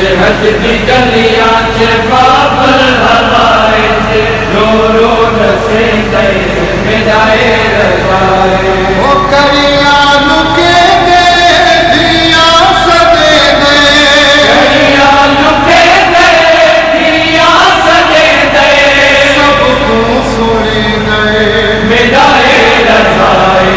Mashhad की गलियां च बाबल हवाए च रो रो दसे गए मिलाए रजाए ओ करिया लुके गए दिया सदे गए करिया लुके गए दिया सदे गए सबको सुने गए मिलाए रजाए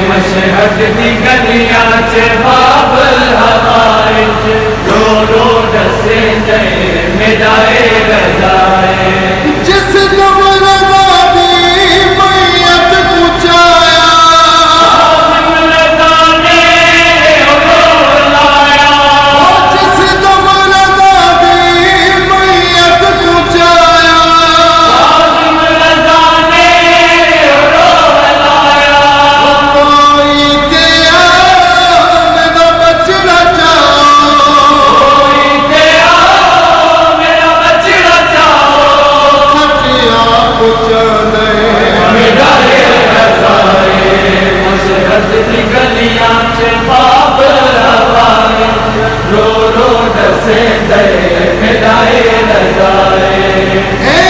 मशहद की गलियां च बाबल हवाए च रो रो दसे गए मिलाए रजाए जिस दम रज़ा दी मैयत कुचाया रज़ा ने रो लाया जिस दम रज़ा दी मैयत कुचाया रज़ा ने रो लाया कोई के मेरा बचड़ा चाओ कोई गया मेरा बचड़ा जाओ खटिया कुचले मिलाए रज़ाए मशहद की गलियां च बाबल हवाए रो रो दसे गए मिलाए रज़ाए ए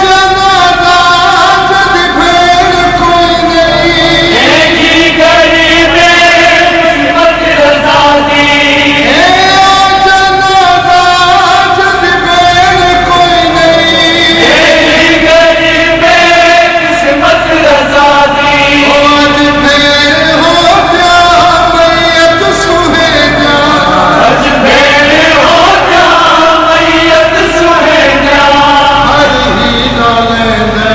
जनाजा जद भेड़ कोई नहीं एक ही घड़ी में किस्मत रज़ा दी ए जनाजा जद भेड़ कोई नहीं एक ही घड़ी में किस्मत रज़ा दी आज भेड़ हो जा मैयत सुहे जा आज भेड़ हो जा मैयत सुहे जा हर ही डाले दे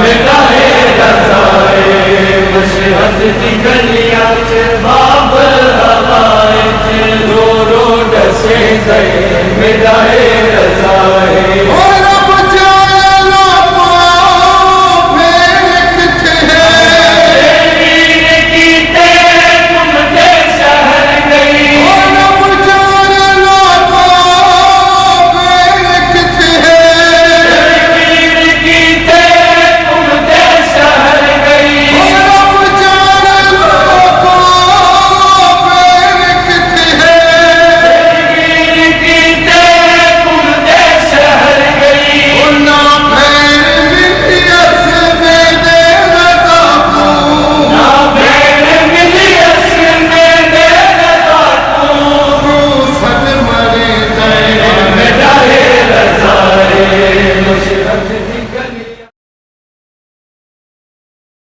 मिलाए रज़ाए मशहद की गलियां च बाबल हवाए च रो रो डसे गए मिलाए रज़ाए ओ